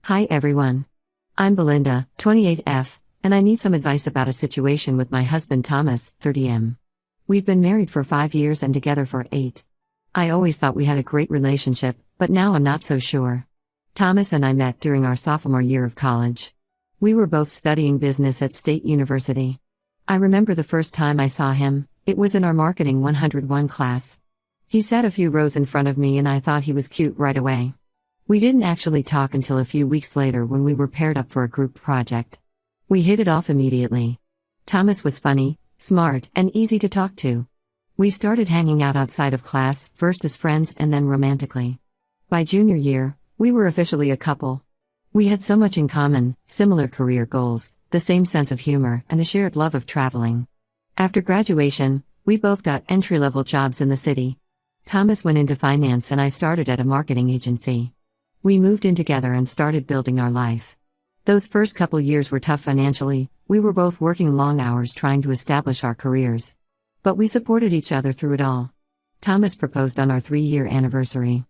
Hi everyone. I'm Belinda, 28F, and I need some advice about a situation with my husband Thomas, 30M. We've been married for 5 years and together for 8. I always thought we had a great relationship, but now I'm not so sure. Thomas and I met during our sophomore year of college. We were both studying business at State University. I remember the first time I saw him, it was in our Marketing 101 class. He sat a few rows in front of me and I thought he was cute right away. We didn't actually talk until a few weeks later when we were paired up for a group project. We hit it off immediately. Thomas was funny, smart, and easy to talk to. We started hanging out outside of class, first as friends and then romantically. By junior year, we were officially a couple. We had so much in common, similar career goals, the same sense of humor, and a shared love of traveling. After graduation, we both got entry-level jobs in the city. Thomas went into finance and I started at a marketing agency. We moved in together and started building our life. Those first couple years were tough financially, we were both working long hours trying to establish our careers. But we supported each other through it all. Thomas proposed on our 3-year anniversary.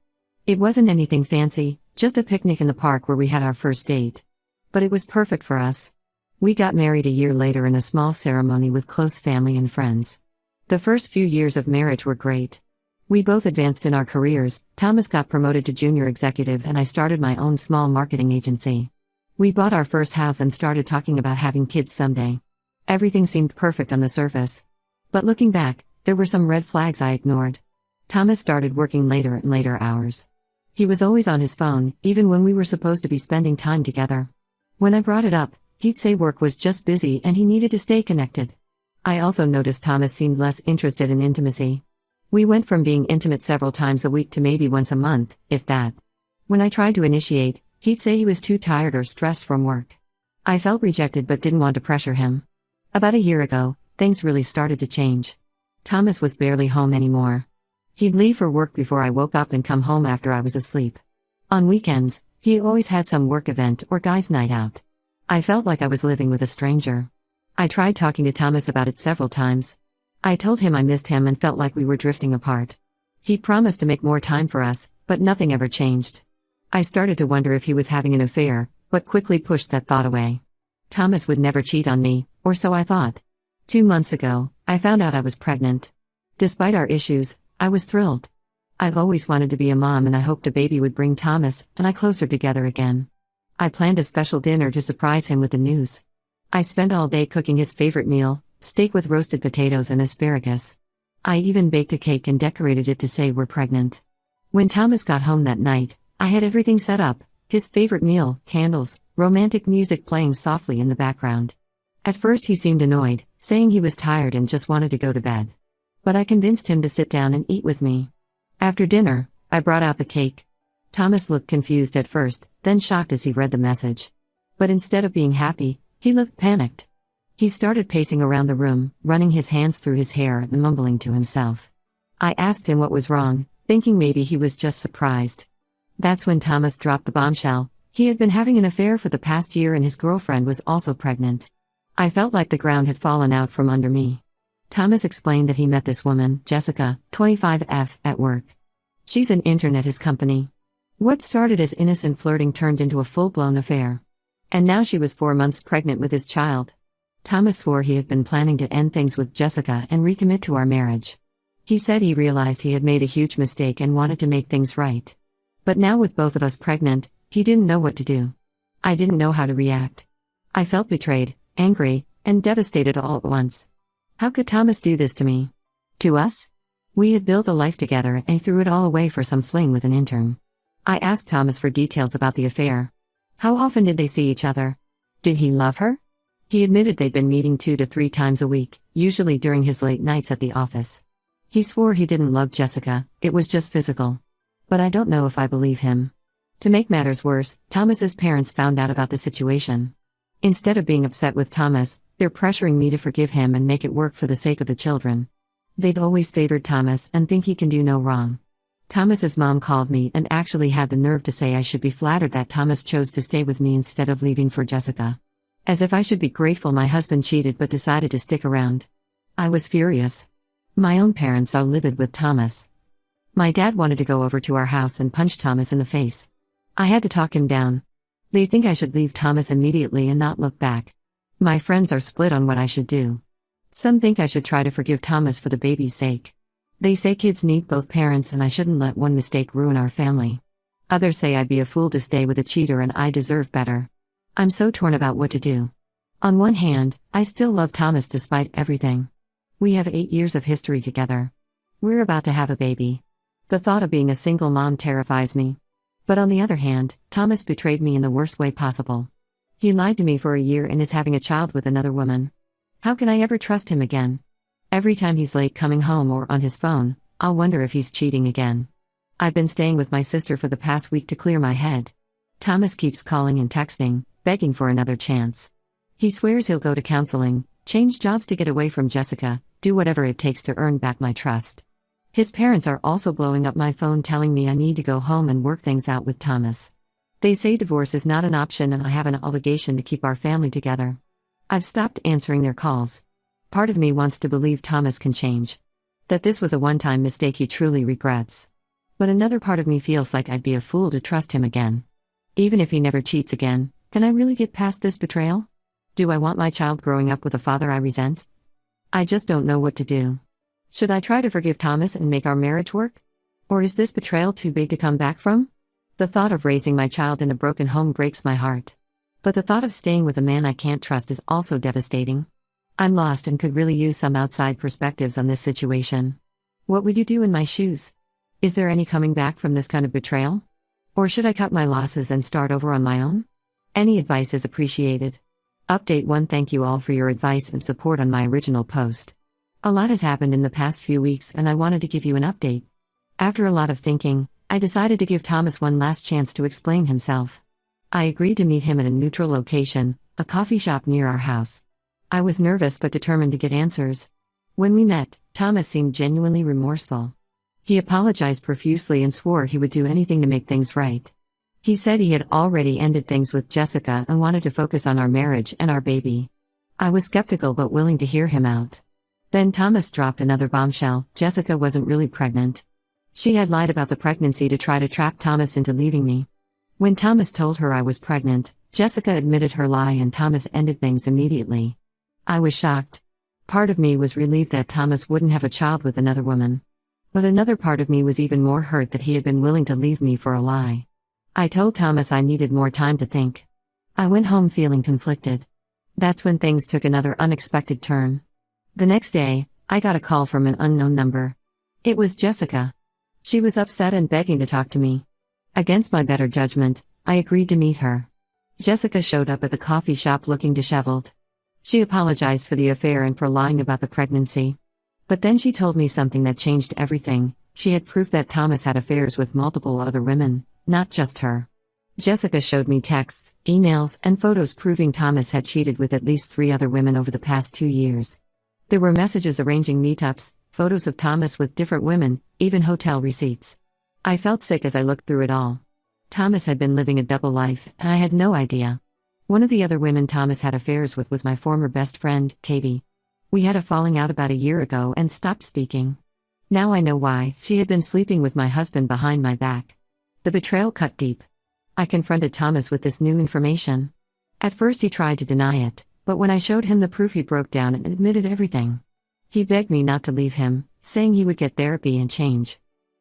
It wasn't anything fancy, just a picnic in the park where we had our first date. But it was perfect for us. We got married a year later in a small ceremony with close family and friends. The first few years of marriage were great. We both advanced in our careers. Thomas got promoted to junior executive and I started my own small marketing agency. We bought our first house and started talking about having kids someday. Everything seemed perfect on the surface. But looking back, there were some red flags I ignored. Thomas started working later and later hours. He was always on his phone, even when we were supposed to be spending time together. When I brought it up, he'd say work was just busy and he needed to stay connected. I also noticed Thomas seemed less interested in intimacy. We went from being intimate several times a week to maybe once a month, if that. When I tried to initiate, he'd say he was too tired or stressed from work. I felt rejected but didn't want to pressure him. About a year ago, things really started to change. Thomas was barely home anymore. He'd leave for work before I woke up and come home after I was asleep. On weekends, he always had some work event or guys' night out. I felt like I was living with a stranger. I tried talking to Thomas about it several times. I told him I missed him and felt like we were drifting apart. He promised to make more time for us, but nothing ever changed. I started to wonder if he was having an affair, but quickly pushed that thought away. Thomas would never cheat on me, or so I thought. 2 months ago, I found out I was pregnant. Despite our issues, I was thrilled. I've always wanted to be a mom and I hoped a baby would bring Thomas and I closer together again. I planned a special dinner to surprise him with the news. I spent all day cooking his favorite meal, steak with roasted potatoes and asparagus. I even baked a cake and decorated it to say we're pregnant. When Thomas got home that night, I had everything set up, his favorite meal, candles, romantic music playing softly in the background. At first he seemed annoyed, saying he was tired and just wanted to go to bed. But I convinced him to sit down and eat with me. After dinner, I brought out the cake. Thomas looked confused at first, then shocked as he read the message. But instead of being happy, he looked panicked. He started pacing around the room, running his hands through his hair and mumbling to himself. I asked him what was wrong, thinking maybe he was just surprised. That's when Thomas dropped the bombshell. He had been having an affair for the past year and his girlfriend was also pregnant. I felt like the ground had fallen out from under me. Thomas explained that he met this woman, Jessica, 25F, at work. She's an intern at his company. What started as innocent flirting turned into a full-blown affair. And now she was 4 months pregnant with his child. Thomas swore he had been planning to end things with Jessica and recommit to our marriage. He said he realized he had made a huge mistake and wanted to make things right. But now with both of us pregnant, he didn't know what to do. I didn't know how to react. I felt betrayed, angry, and devastated all at once. How could Thomas do this to me? To us? We had built a life together and he threw it all away for some fling with an intern. I asked Thomas for details about the affair. How often did they see each other? Did he love her? He admitted they'd been meeting 2 to 3 times a week, usually during his late nights at the office. He swore he didn't love Jessica, it was just physical. But I don't know if I believe him. To make matters worse, Thomas's parents found out about the situation. Instead of being upset with Thomas, they're pressuring me to forgive him and make it work for the sake of the children. They've always favored Thomas and think he can do no wrong. Thomas's mom called me and actually had the nerve to say I should be flattered that Thomas chose to stay with me instead of leaving for Jessica. As if I should be grateful my husband cheated but decided to stick around. I was furious. My own parents are livid with Thomas. My dad wanted to go over to our house and punch Thomas in the face. I had to talk him down. They think I should leave Thomas immediately and not look back. My friends are split on what I should do. Some think I should try to forgive Thomas for the baby's sake. They say kids need both parents and I shouldn't let one mistake ruin our family. Others say I'd be a fool to stay with a cheater and I deserve better. I'm so torn about what to do. On one hand, I still love Thomas despite everything. We have 8 years of history together. We're about to have a baby. The thought of being a single mom terrifies me. But on the other hand, Thomas betrayed me in the worst way possible. He lied to me for a year and is having a child with another woman. How can I ever trust him again? Every time he's late coming home or on his phone, I'll wonder if he's cheating again. I've been staying with my sister for the past week to clear my head. Thomas keeps calling and texting, begging for another chance. He swears he'll go to counseling, change jobs to get away from Jessica, do whatever it takes to earn back my trust. His parents are also blowing up my phone telling me I need to go home and work things out with Thomas. They say divorce is not an option and I have an obligation to keep our family together. I've stopped answering their calls. Part of me wants to believe Thomas can change. That this was a one-time mistake he truly regrets. But another part of me feels like I'd be a fool to trust him again. Even if he never cheats again, can I really get past this betrayal? Do I want my child growing up with a father I resent? I just don't know what to do. Should I try to forgive Thomas and make our marriage work? Or is this betrayal too big to come back from? The thought of raising my child in a broken home breaks my heart. But the thought of staying with a man I can't trust is also devastating. I'm lost and could really use some outside perspectives on this situation. What would you do in my shoes? Is there any coming back from this kind of betrayal? Or should I cut my losses and start over on my own? Any advice is appreciated. Update 1. Thank you all for your advice and support on my original post. A lot has happened in the past few weeks and I wanted to give you an update. After a lot of thinking, I decided to give Thomas one last chance to explain himself. I agreed to meet him at a neutral location, a coffee shop near our house. I was nervous but determined to get answers. When we met, Thomas seemed genuinely remorseful. He apologized profusely and swore he would do anything to make things right. He said he had already ended things with Jessica and wanted to focus on our marriage and our baby. I was skeptical but willing to hear him out. Then Thomas dropped another bombshell: Jessica wasn't really pregnant. She had lied about the pregnancy to try to trap Thomas into leaving me. When Thomas told her I was pregnant, Jessica admitted her lie and Thomas ended things immediately. I was shocked. Part of me was relieved that Thomas wouldn't have a child with another woman. But another part of me was even more hurt that he had been willing to leave me for a lie. I told Thomas I needed more time to think. I went home feeling conflicted. That's when things took another unexpected turn. The next day, I got a call from an unknown number. It was Jessica. She was upset and begging to talk to me. Against my better judgment, I agreed to meet her. Jessica showed up at the coffee shop looking disheveled. She apologized for the affair and for lying about the pregnancy. But then she told me something that changed everything. She had proof that Thomas had affairs with multiple other women, not just her. Jessica showed me texts, emails, and photos proving Thomas had cheated with at least 3 other women over the past 2 years. There were messages arranging meetups, photos of Thomas with different women, even hotel receipts. I felt sick as I looked through it all. Thomas had been living a double life, and I had no idea. One of the other women Thomas had affairs with was my former best friend, Katie. We had a falling out about a year ago and stopped speaking. Now I know why. She had been sleeping with my husband behind my back. The betrayal cut deep. I confronted Thomas with this new information. At first he tried to deny it, but when I showed him the proof he broke down and admitted everything. He begged me not to leave him, saying he would get therapy and change.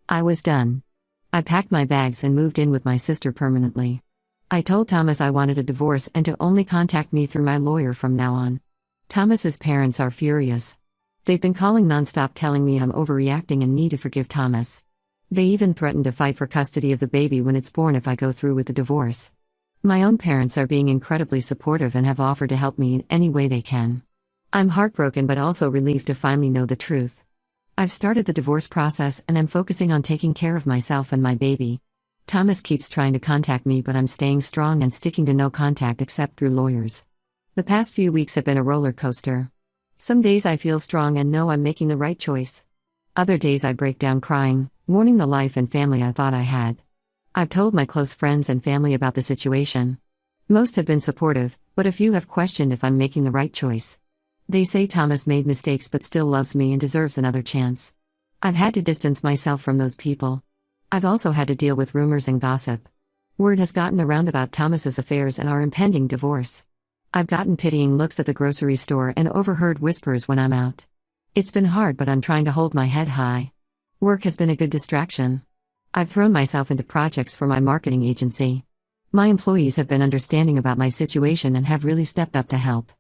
I was done. I packed my bags and moved in with my sister permanently. I told Thomas I wanted a divorce and to only contact me through my lawyer from now on. Thomas's parents are furious. They've been calling nonstop telling me I'm overreacting and need to forgive Thomas. They even threatened to fight for custody of the baby when it's born if I go through with the divorce. My own parents are being incredibly supportive and have offered to help me in any way they can. I'm heartbroken but also relieved to finally know the truth. I've started the divorce process and am focusing on taking care of myself and my baby. Thomas keeps trying to contact me but I'm staying strong and sticking to no contact except through lawyers. The past few weeks have been a roller coaster. Some days I feel strong and know I'm making the right choice. Other days I break down crying, mourning the life and family I thought I had. I've told my close friends and family about the situation. Most have been supportive, but a few have questioned if I'm making the right choice. They say Thomas made mistakes but still loves me and deserves another chance. I've had to distance myself from those people. I've also had to deal with rumors and gossip. Word has gotten around about Thomas's affairs and our impending divorce. I've gotten pitying looks at the grocery store and overheard whispers when I'm out. It's been hard, but I'm trying to hold my head high. Work has been a good distraction. I've thrown myself into projects for my marketing agency. My employees have been understanding about my situation and have really stepped up to help.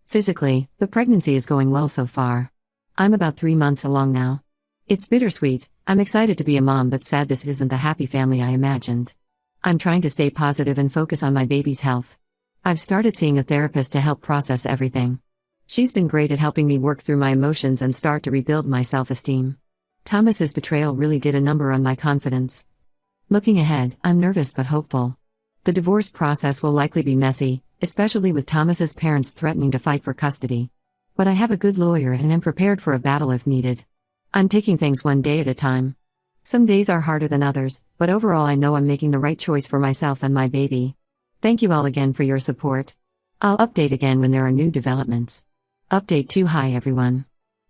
Physically, the pregnancy is going well so far. I'm about 3 months along now. It's bittersweet. I'm excited to be a mom, but sad this isn't the happy family I imagined. I'm trying to stay positive and focus on my baby's health. I've started seeing a therapist to help process everything. She's been great at helping me work through my emotions and start to rebuild my self-esteem. Thomas's betrayal really did a number on my confidence. Looking ahead, I'm nervous but hopeful. The divorce process will likely be messy, especially with Thomas's parents threatening to fight for custody. But I have a good lawyer and am prepared for a battle if needed. I'm taking things one day at a time. Some days are harder than others, but overall I know I'm making the right choice for myself and my baby. Thank you all again for your support. I'll update again when there are new developments. Update 2. Hi everyone.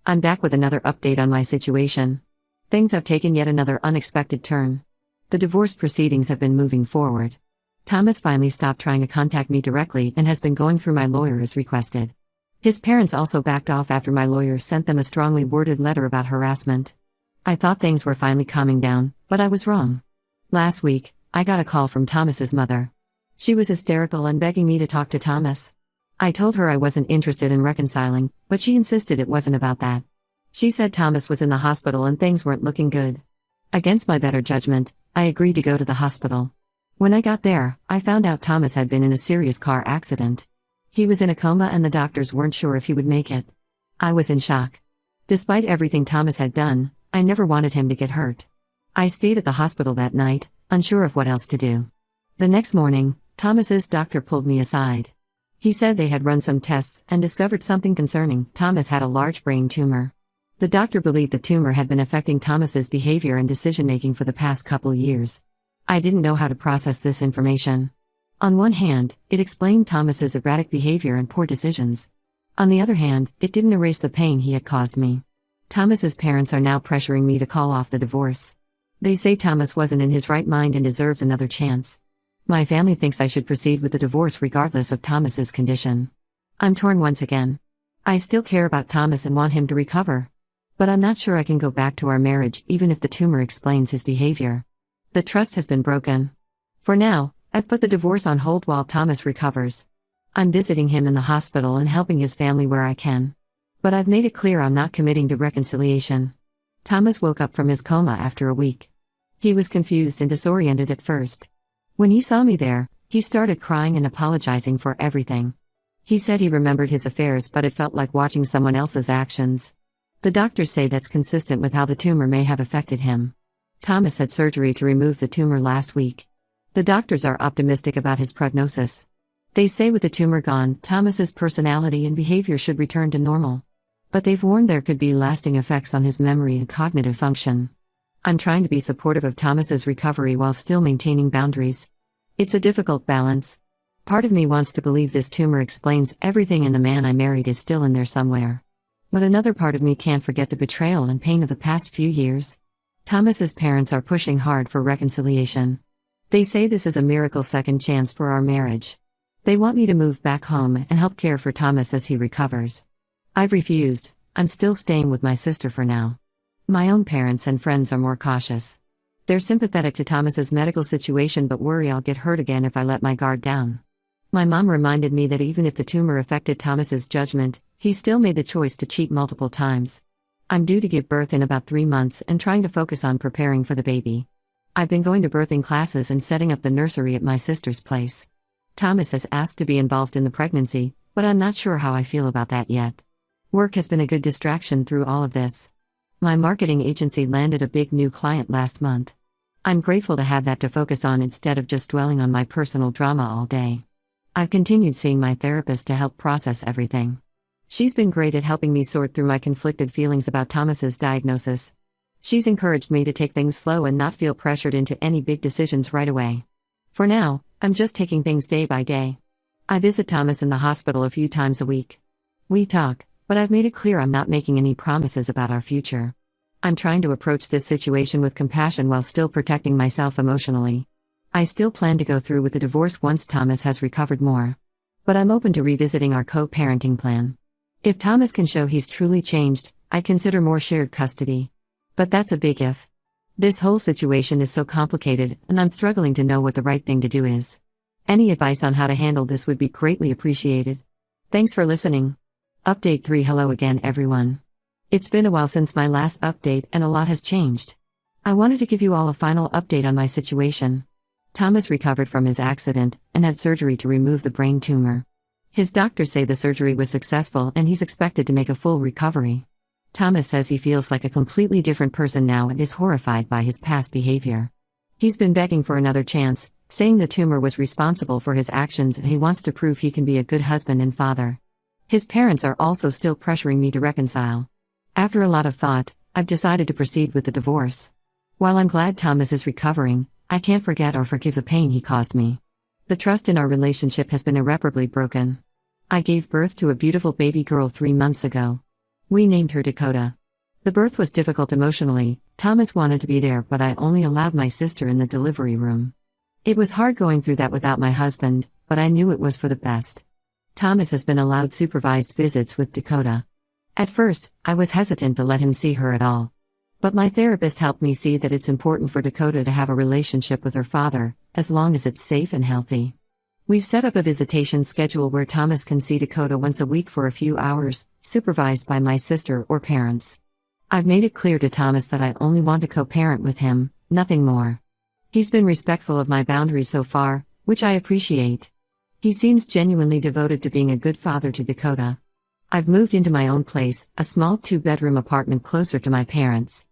I'm back with another update on my situation. Things have taken yet another unexpected turn. The divorce proceedings have been moving forward. Thomas finally stopped trying to contact me directly and has been going through my lawyer as requested. His parents also backed off after my lawyer sent them a strongly worded letter about harassment. I thought things were finally calming down, but I was wrong. Last week, I got a call from Thomas's mother. She was hysterical and begging me to talk to Thomas. I told her I wasn't interested in reconciling, but she insisted it wasn't about that. She said Thomas was in the hospital and things weren't looking good. Against my better judgment, I agreed to go to the hospital. When I got there, I found out Thomas had been in a serious car accident. He was in a coma and the doctors weren't sure if he would make it. I was in shock. Despite everything Thomas had done, I never wanted him to get hurt. I stayed at the hospital that night, unsure of what else to do. The next morning, Thomas's doctor pulled me aside. He said they had run some tests and discovered something concerning. Thomas had a large brain tumor. The doctor believed the tumor had been affecting Thomas's behavior and decision-making for the past couple years. I didn't know how to process this information. On one hand, it explained Thomas's erratic behavior and poor decisions. On the other hand, it didn't erase the pain he had caused me. Thomas's parents are now pressuring me to call off the divorce. They say Thomas wasn't in his right mind and deserves another chance. My family thinks I should proceed with the divorce regardless of Thomas's condition. I'm torn once again. I still care about Thomas and want him to recover. But I'm not sure I can go back to our marriage even if the tumor explains his behavior. The trust has been broken. For now, I've put the divorce on hold while Thomas recovers. I'm visiting him in the hospital and helping his family where I can. But I've made it clear I'm not committing to reconciliation. Thomas woke up from his coma after a week. He was confused and disoriented at first. When he saw me there, he started crying and apologizing for everything. He said he remembered his affairs, but it felt like watching someone else's actions. The doctors say that's consistent with how the tumor may have affected him. Thomas had surgery to remove the tumor last week. The doctors are optimistic about his prognosis. They say with the tumor gone, Thomas's personality and behavior should return to normal. But they've warned there could be lasting effects on his memory and cognitive function. I'm trying to be supportive of Thomas's recovery while still maintaining boundaries. It's a difficult balance. Part of me wants to believe this tumor explains everything and the man I married is still in there somewhere. But another part of me can't forget the betrayal and pain of the past few years. Thomas's parents are pushing hard for reconciliation. They say this is a miracle second chance for our marriage. They want me to move back home and help care for Thomas as he recovers. I've refused. I'm still staying with my sister for now. My own parents and friends are more cautious. They're sympathetic to Thomas's medical situation but worry I'll get hurt again if I let my guard down. My mom reminded me that even if the tumor affected Thomas's judgment, he still made the choice to cheat multiple times. I'm due to give birth in about 3 months and trying to focus on preparing for the baby. I've been going to birthing classes and setting up the nursery at my sister's place. Thomas has asked to be involved in the pregnancy, but I'm not sure how I feel about that yet. Work has been a good distraction through all of this. My marketing agency landed a big new client last month. I'm grateful to have that to focus on instead of just dwelling on my personal drama all day. I've continued seeing my therapist to help process everything. She's been great at helping me sort through my conflicted feelings about Thomas's diagnosis. She's encouraged me to take things slow and not feel pressured into any big decisions right away. For now, I'm just taking things day by day. I visit Thomas in the hospital a few times a week. We talk, but I've made it clear I'm not making any promises about our future. I'm trying to approach this situation with compassion while still protecting myself emotionally. I still plan to go through with the divorce once Thomas has recovered more. But I'm open to revisiting our co-parenting plan. If Thomas can show he's truly changed, I'd consider more shared custody. But that's a big if. This whole situation is so complicated, and I'm struggling to know what the right thing to do is. Any advice on how to handle this would be greatly appreciated. Thanks for listening. Update 3. Hello again, everyone. It's been a while since my last update, and a lot has changed. I wanted to give you all a final update on my situation. Thomas recovered from his accident and had surgery to remove the brain tumor. His doctors say the surgery was successful and he's expected to make a full recovery. Thomas says he feels like a completely different person now and is horrified by his past behavior. He's been begging for another chance, saying the tumor was responsible for his actions and he wants to prove he can be a good husband and father. His parents are also still pressuring me to reconcile. After a lot of thought, I've decided to proceed with the divorce. While I'm glad Thomas is recovering, I can't forget or forgive the pain he caused me. The trust in our relationship has been irreparably broken. I gave birth to a beautiful baby girl 3 months ago. We named her Dakota. The birth was difficult emotionally. Thomas wanted to be there, but I only allowed my sister in the delivery room. It was hard going through that without my husband, but I knew it was for the best. Thomas has been allowed supervised visits with Dakota. At first, I was hesitant to let him see her at all. But my therapist helped me see that it's important for Dakota to have a relationship with her father, as long as it's safe and healthy. We've set up a visitation schedule where Thomas can see Dakota once a week for a few hours, supervised by my sister or parents. I've made it clear to Thomas that I only want to co-parent with him, nothing more. He's been respectful of my boundaries so far, which I appreciate. He seems genuinely devoted to being a good father to Dakota. I've moved into my own place, a small 2-bedroom apartment closer to my parents.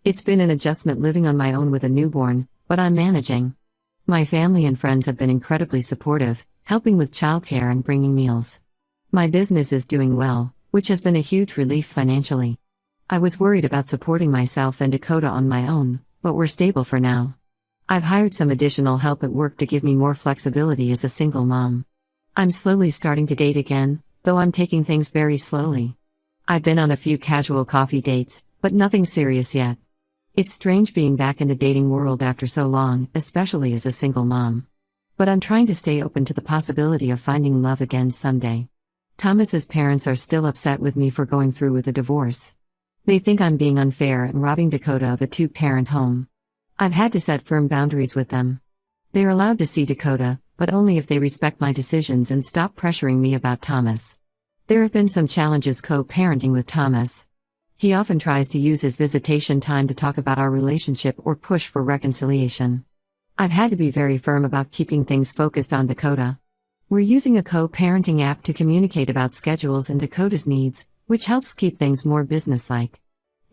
It's been an adjustment living on my own with a newborn, but I'm managing. My family and friends have been incredibly supportive, helping with childcare and bringing meals. My business is doing well, which has been a huge relief financially. I was worried about supporting myself and Dakota on my own, but we're stable for now. I've hired some additional help at work to give me more flexibility as a single mom. I'm slowly starting to date again, though I'm taking things very slowly. I've been on a few casual coffee dates, but nothing serious yet. It's strange being back in the dating world after so long, especially as a single mom. But I'm trying to stay open to the possibility of finding love again someday. Thomas's parents are still upset with me for going through with a divorce. They think I'm being unfair and robbing Dakota of a 2-parent home. I've had to set firm boundaries with them. They're allowed to see Dakota, but only if they respect my decisions and stop pressuring me about Thomas. There have been some challenges co-parenting with Thomas. He often tries to use his visitation time to talk about our relationship or push for reconciliation. I've had to be very firm about keeping things focused on Dakota. We're using a co-parenting app to communicate about schedules and Dakota's needs, which helps keep things more businesslike.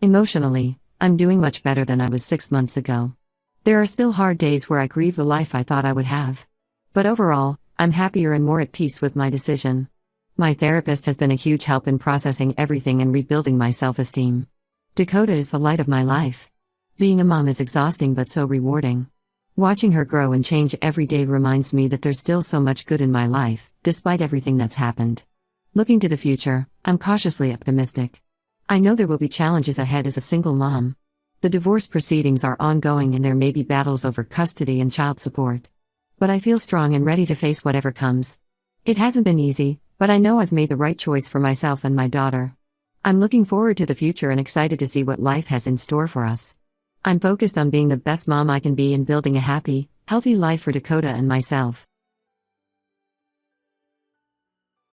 Emotionally, I'm doing much better than I was 6 months ago. There are still hard days where I grieve the life I thought I would have. But overall, I'm happier and more at peace with my decision. My therapist has been a huge help in processing everything and rebuilding my self-esteem. Dakota is the light of my life. Being a mom is exhausting but so rewarding. Watching her grow and change every day reminds me that there's still so much good in my life, despite everything that's happened. Looking to the future, I'm cautiously optimistic. I know there will be challenges ahead as a single mom. The divorce proceedings are ongoing and there may be battles over custody and child support. But I feel strong and ready to face whatever comes. It hasn't been easy, but I know I've made the right choice for myself and my daughter. I'm looking forward to the future and excited to see what life has in store for us. I'm focused on being the best mom I can be and building a happy, healthy life for Dakota and myself.